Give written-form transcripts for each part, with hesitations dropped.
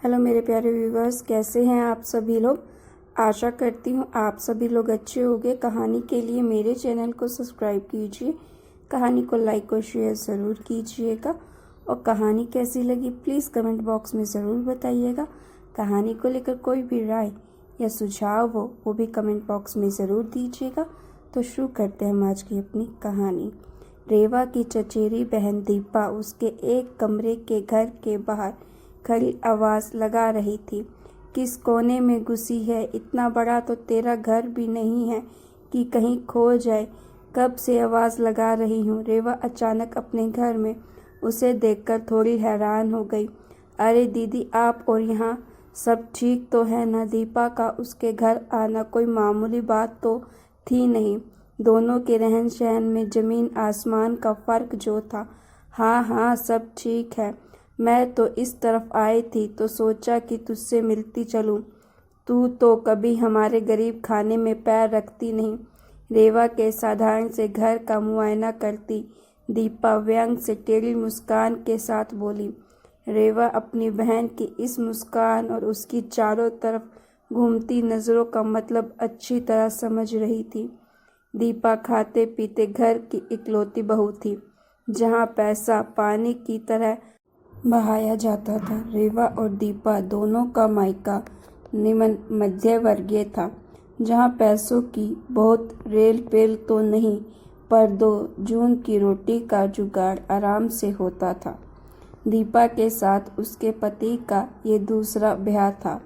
Hello मेरे प्यारे viewers, कैसे हैं आप सभी लोग। आशा करती हूँ आप सभी लोग अच्छे होंगे। कहानी के लिए मेरे चैनल को सब्सक्राइब कीजिए, कहानी को लाइक और शेयर ज़रूर कीजिएगा और कहानी कैसी लगी प्लीज़ कमेंट बॉक्स में ज़रूर बताइएगा। कहानी को लेकर कोई भी राय या सुझाव हो वो भी कमेंट बॉक्स में ज़रूर दीजिएगा। तो शुरू करते हैं हम आज की अपनी कहानी। रेवा की चचेरी बहन दीपा उसके एक कमरे के घर के बाहर खड़ी आवाज़ लगा रही थी। किस कोने में घुसी है? इतना बड़ा तो तेरा घर भी नहीं है कि कहीं खो जाए। कब से आवाज़ लगा रही हूँ। रेवा अचानक अपने घर में उसे देखकर थोड़ी हैरान हो गई। अरे दीदी, आप और यहाँ सब ठीक तो है ना? दीपा का उसके घर आना कोई मामूली बात तो थी नहीं। दोनों के रहन सहन में ज़मीन आसमान का फ़र्क जो था। हाँ हाँ, सब ठीक है। मैं तो इस तरफ आई थी तो सोचा कि तुझसे मिलती चलूं। तू तो कभी हमारे गरीब खाने में पैर रखती नहीं। रेवा के साधारण से घर का मुआयना करती दीपा व्यंग से टेढ़ी मुस्कान के साथ बोली। रेवा अपनी बहन की इस मुस्कान और उसकी चारों तरफ घूमती नज़रों का मतलब अच्छी तरह समझ रही थी। दीपा खाते पीते घर की इकलौती बहू थी, जहाँ पैसा पानी की तरह बहाया जाता था। रेवा और दीपा दोनों का मायका निम्न मध्य वर्गीय था, जहाँ पैसों की बहुत रेल पेल तो नहीं, पर 2 जून की रोटी का जुगाड़ आराम से होता था। दीपा के साथ उसके पति का ये दूसरा ब्याह था।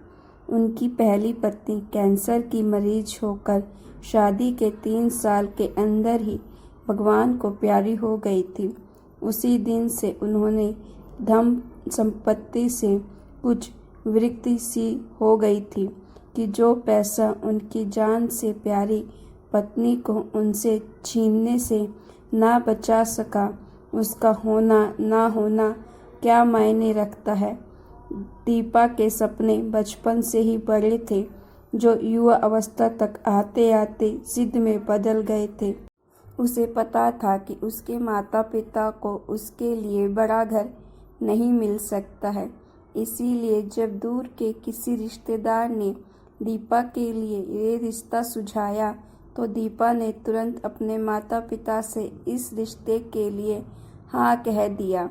उनकी पहली पत्नी कैंसर की मरीज होकर शादी के 3 साल के अंदर ही भगवान को प्यारी हो गई थी। उसी दिन से उन्होंने धन संपत्ति से कुछ विरक्ति सी हो गई थी कि जो पैसा उनकी जान से प्यारी पत्नी को उनसे छीनने से ना बचा सका, उसका होना ना होना क्या मायने रखता है। दीपा के सपने बचपन से ही बड़े थे, जो युवा अवस्था तक आते आते जिद में बदल गए थे। उसे पता था कि उसके माता पिता को उसके लिए बड़ा घर नहीं मिल सकता है। इसीलिए जब दूर के किसी रिश्तेदार ने दीपा के लिए ये रिश्ता सुझाया तो दीपा ने तुरंत अपने माता पिता से इस रिश्ते के लिए हाँ कह दिया।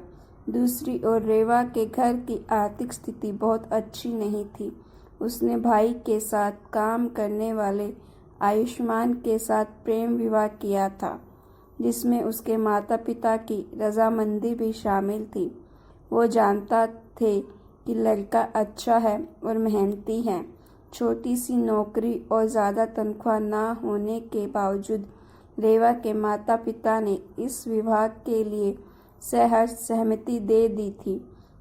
दूसरी ओर रेवा के घर की आर्थिक स्थिति बहुत अच्छी नहीं थी। उसने भाई के साथ काम करने वाले आयुष्मान के साथ प्रेम विवाह किया था, जिसमें उसके माता पिता की रजामंदी भी शामिल थी। वो जानता थे कि लड़का अच्छा है और मेहनती है। छोटी सी नौकरी और ज़्यादा तनख्वाह ना होने के बावजूद रेवा के माता पिता ने इस विवाह के लिए सहर्ष सहमति दे दी थी,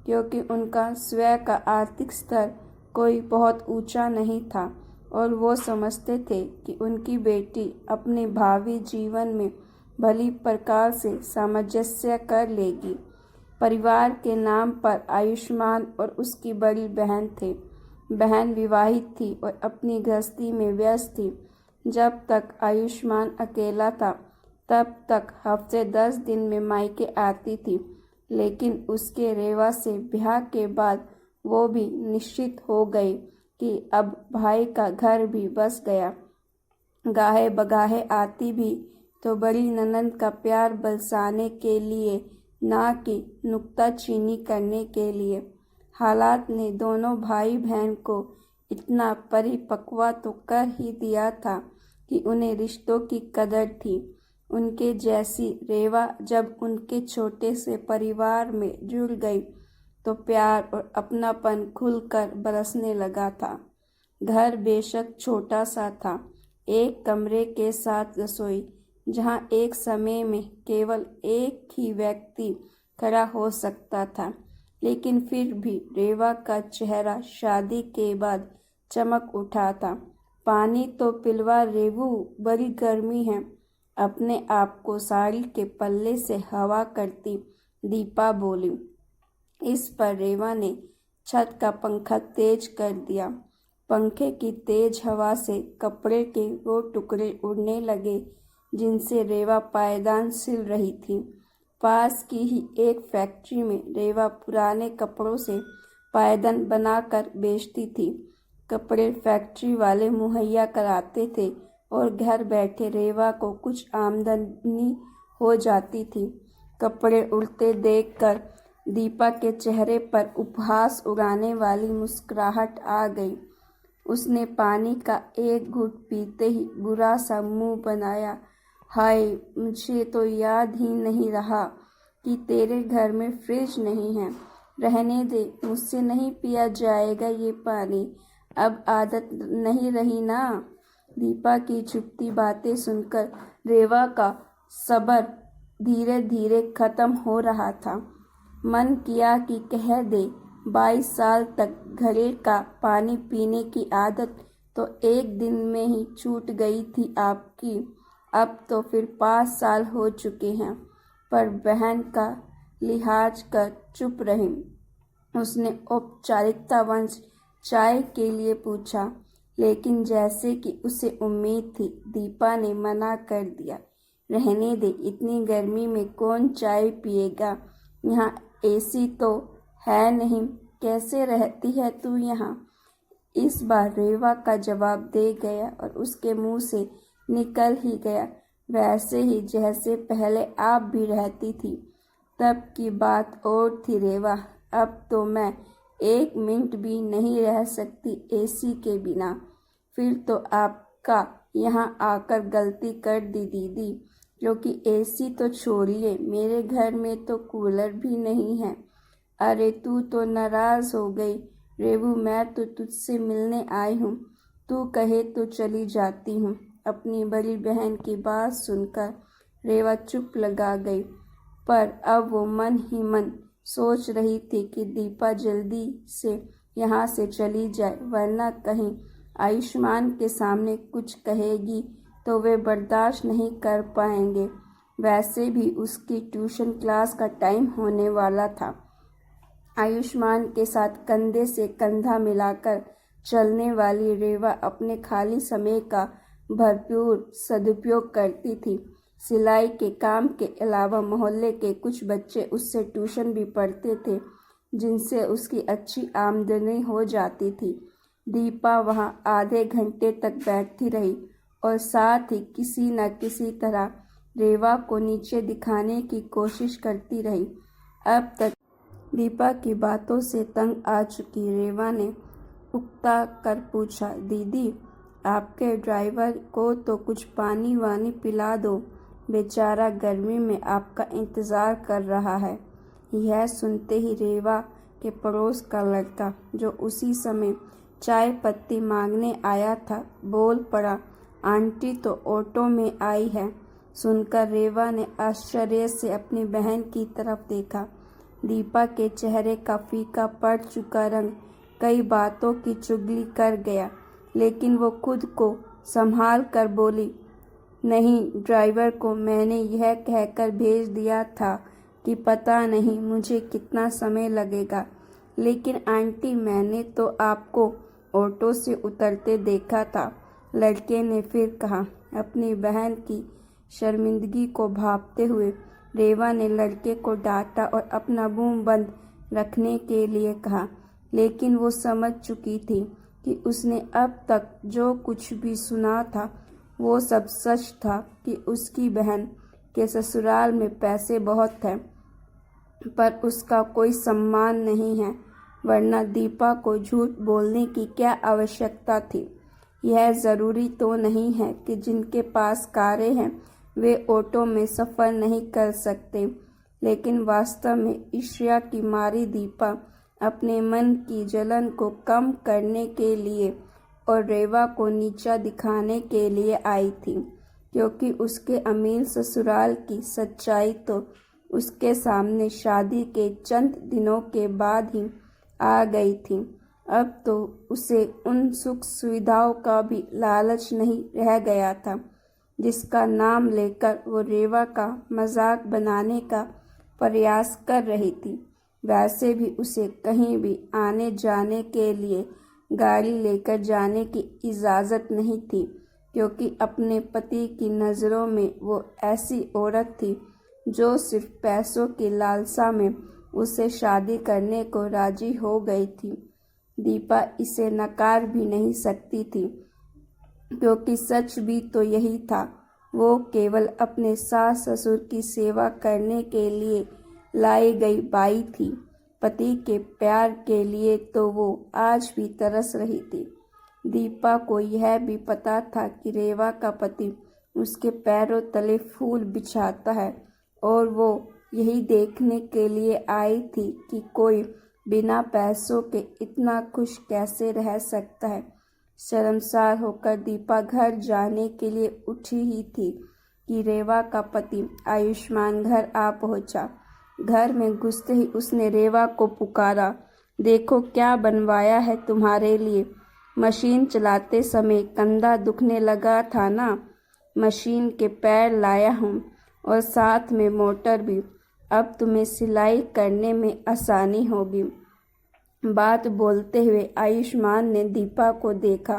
क्योंकि उनका स्वयं का आर्थिक स्तर कोई बहुत ऊंचा नहीं था और वो समझते थे कि उनकी बेटी अपने भावी जीवन में भली प्रकार से सामंजस्य कर लेगी। परिवार के नाम पर आयुष्मान और उसकी बड़ी बहन थे। बहन विवाहित थी और अपनी गृहस्थी में व्यस्त थी। जब तक आयुष्मान अकेला था तब तक हफ्ते 10 दिन में मायके आती थी, लेकिन उसके रेवा से ब्याह के बाद वो भी निश्चित हो गई कि अब भाई का घर भी बस गया। गाहे बगाहे आती भी तो बड़ी ननंद का प्यार बरसाने के लिए, ना कि नुक्ताचीनी करने के लिए। हालात ने दोनों भाई बहन को इतना परिपक्व तो कर ही दिया था कि उन्हें रिश्तों की कदर थी। उनके जैसी रेवा जब उनके छोटे से परिवार में जुड़ गई तो प्यार और अपनापन खुलकर बरसने लगा था। घर बेशक छोटा सा था, एक कमरे के साथ रसोई, जहां एक समय में केवल एक ही व्यक्ति खड़ा हो सकता था, लेकिन फिर भी रेवा का चेहरा शादी के बाद चमक उठा था। पानी तो पिलवा रेवू, बड़ी गर्मी है। अपने आप को साड़ी के पल्ले से हवा करती दीपा बोली। इस पर रेवा ने छत का पंखा तेज कर दिया। पंखे की तेज हवा से कपड़े के वो टुकड़े उड़ने लगे जिनसे रेवा पायदान सिल रही थी। पास की ही एक फैक्ट्री में रेवा पुराने कपड़ों से पायदान बनाकर बेचती थी। कपड़े फैक्ट्री वाले मुहैया कराते थे और घर बैठे रेवा को कुछ आमदनी हो जाती थी। कपड़े उड़ते देखकर दीपा के चेहरे पर उपहास उड़ाने वाली मुस्कुराहट आ गई। उसने पानी का एक घूंट पीते ही बुरा सा मुंह बनाया। हाय, मुझे तो याद ही नहीं रहा कि तेरे घर में फ्रिज नहीं है। रहने दे, मुझसे नहीं पिया जाएगा ये पानी। अब आदत नहीं रही ना। दीपा की छुपती बातें सुनकर रेवा का सब्र धीरे धीरे खत्म हो रहा था। मन किया कि कह दे, 22 साल तक घड़े का पानी पीने की आदत तो एक दिन में ही छूट गई थी आपकी। अब तो फिर 5 साल हो चुके हैं। पर बहन का लिहाज कर चुप रही। उसने औपचारिकतावश चाय के लिए पूछा, लेकिन जैसे कि उसे उम्मीद थी, दीपा ने मना कर दिया। रहने दे, इतनी गर्मी में कौन चाय पिएगा। यहाँ एसी तो है नहीं, कैसे रहती है तू यहाँ। इस बार रेवा का जवाब दे गया और उसके मुंह से निकल ही गया, वैसे ही जैसे पहले आप भी रहती थी। तब की बात और थी रेवा, अब तो मैं 1 मिनट भी नहीं रह सकती एसी के बिना। फिर तो आपका यहाँ आकर गलती कर दी दीदी, क्योंकि एसी तो छोड़िए, मेरे घर में तो कूलर भी नहीं है। अरे तू तो नाराज़ हो गई रेवू, मैं तो तुझसे मिलने आई हूँ। तू कहे तो चली जाती हूँ। अपनी बड़ी बहन की बात सुनकर रेवा चुप लगा गई, पर अब वो मन ही मन सोच रही थी कि दीपा जल्दी से यहाँ से चली जाए, वरना कहीं आयुष्मान के सामने कुछ कहेगी तो वे बर्दाश्त नहीं कर पाएंगे। वैसे भी उसकी ट्यूशन क्लास का टाइम होने वाला था। आयुष्मान के साथ कंधे से कंधा मिलाकर चलने वाली रेवा अपने खाली समय का भरपूर सदुपयोग करती थी। सिलाई के काम के अलावा मोहल्ले के कुछ बच्चे उससे ट्यूशन भी पढ़ते थे, जिनसे उसकी अच्छी आमदनी हो जाती थी। दीपा वहाँ आधे घंटे तक बैठती रही और साथ ही किसी न किसी तरह रेवा को नीचे दिखाने की कोशिश करती रही। अब तक दीपा की बातों से तंग आ चुकी रेवा ने उकता कर पूछा, दीदी आपके ड्राइवर को तो कुछ पानी वानी पिला दो, बेचारा गर्मी में आपका इंतज़ार कर रहा है। यह सुनते ही रेवा के पड़ोस का लड़का, जो उसी समय चाय पत्ती मांगने आया था, बोल पड़ा, आंटी तो ऑटो में आई है। सुनकर रेवा ने आश्चर्य से अपनी बहन की तरफ देखा। दीपा के चेहरे का फीका पड़ चुका रंग कई बातों की चुगली कर गया, लेकिन वो खुद को संभाल कर बोली, नहीं, ड्राइवर को मैंने यह कहकर भेज दिया था कि पता नहीं मुझे कितना समय लगेगा। लेकिन आंटी, मैंने तो आपको ऑटो से उतरते देखा था, लड़के ने फिर कहा। अपनी बहन की शर्मिंदगी को भांपते हुए रेवा ने लड़के को डांटा और अपना मुंह बंद रखने के लिए कहा, लेकिन वो समझ चुकी थी कि उसने अब तक जो कुछ भी सुना था वो सब सच था कि उसकी बहन के ससुराल में पैसे बहुत हैं, पर उसका कोई सम्मान नहीं है, वरना दीपा को झूठ बोलने की क्या आवश्यकता थी। यह ज़रूरी तो नहीं है कि जिनके पास कारें हैं वे ऑटो में सफ़र नहीं कर सकते, लेकिन वास्तव में ईर्ष्या की मारी दीपा अपने मन की जलन को कम करने के लिए और रेवा को नीचा दिखाने के लिए आई थी, क्योंकि उसके अमीर ससुराल की सच्चाई तो उसके सामने शादी के चंद दिनों के बाद ही आ गई थी। अब तो उसे उन सुख सुविधाओं का भी लालच नहीं रह गया था, जिसका नाम लेकर वो रेवा का मजाक बनाने का प्रयास कर रही थी। वैसे भी उसे कहीं भी आने जाने के लिए गाड़ी लेकर जाने की इजाज़त नहीं थी, क्योंकि अपने पति की नज़रों में वो ऐसी औरत थी जो सिर्फ पैसों की लालसा में उससे शादी करने को राजी हो गई थी। दीपा इसे नकार भी नहीं सकती थी, क्योंकि सच भी तो यही था। वो केवल अपने सास ससुर की सेवा करने के लिए लाई गई बाई थी। पति के प्यार के लिए तो वो आज भी तरस रही थी। दीपा को यह भी पता था कि रेवा का पति उसके पैरों तले फूल बिछाता है, और वो यही देखने के लिए आई थी कि कोई बिना पैसों के इतना खुश कैसे रह सकता है। शर्मसार होकर दीपा घर जाने के लिए उठी ही थी कि रेवा का पति आयुष्मान घर आ पहुंचा। घर में घुसते ही उसने रेवा को पुकारा, देखो क्या बनवाया है तुम्हारे लिए। मशीन चलाते समय कंधा दुखने लगा था ना, मशीन के पैर लाया हूँ और साथ में मोटर भी। अब तुम्हें सिलाई करने में आसानी होगी। बात बोलते हुए आयुष्मान ने दीपा को देखा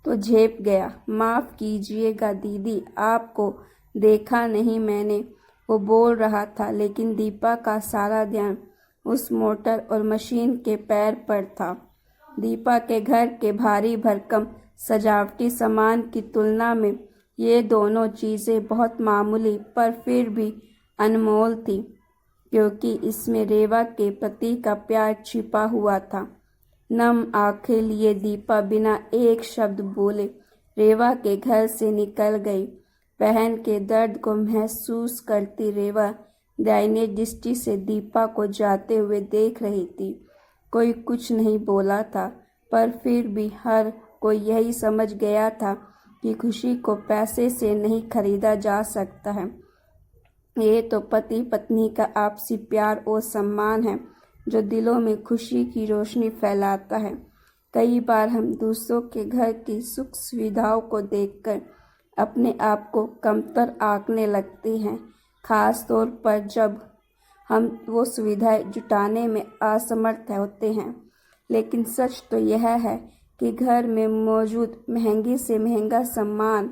तो झेप गया। माफ़ कीजिएगा दीदी, आपको देखा नहीं मैंने, वो बोल रहा था, लेकिन दीपा का सारा ध्यान उस मोटर और मशीन के पैर पर था। दीपा के घर के भारी भरकम सजावटी सामान की तुलना में ये दोनों चीज़ें बहुत मामूली पर फिर भी अनमोल थी, क्योंकि इसमें रेवा के प्रति का प्यार छिपा हुआ था। नम आंखें लिए दीपा बिना एक शब्द बोले रेवा के घर से निकल गई। बहन के दर्द को महसूस करती रेवा दाहिने दृष्टि से दीपा को जाते हुए देख रही थी। कोई कुछ नहीं बोला था, पर फिर भी हर कोई यही समझ गया था कि खुशी को पैसे से नहीं खरीदा जा सकता है। ये तो पति पत्नी का आपसी प्यार और सम्मान है, जो दिलों में खुशी की रोशनी फैलाता है। कई बार हम दूसरों के घर की सुख सुविधाओं को देखकर अपने आप को कमतर आंकने लगते हैं, खास तौर पर जब हम वो सुविधाएं जुटाने में असमर्थ होते हैं। लेकिन सच तो यह है कि घर में मौजूद महंगी से महंगा सामान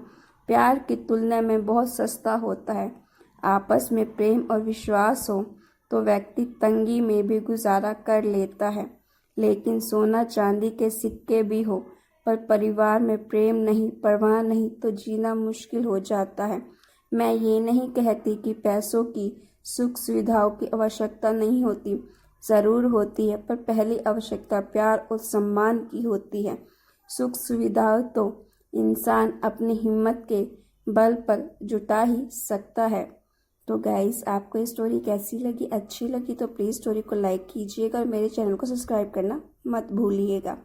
प्यार की तुलना में बहुत सस्ता होता है। आपस में प्रेम और विश्वास हो तो व्यक्ति तंगी में भी गुजारा कर लेता है, लेकिन सोना चांदी के सिक्के भी हो पर परिवार में प्रेम नहीं, परवाह नहीं, तो जीना मुश्किल हो जाता है। मैं ये नहीं कहती कि पैसों की सुख सुविधाओं की आवश्यकता नहीं होती, ज़रूर होती है, पर पहली आवश्यकता प्यार और सम्मान की होती है। सुख सुविधाओं तो इंसान अपनी हिम्मत के बल पर जुटा ही सकता है। तो गाइस, आपको ये स्टोरी कैसी लगी? अच्छी लगी तो प्लीज़ स्टोरी को लाइक कीजिएगा और मेरे चैनल को सब्सक्राइब करना मत भूलिएगा।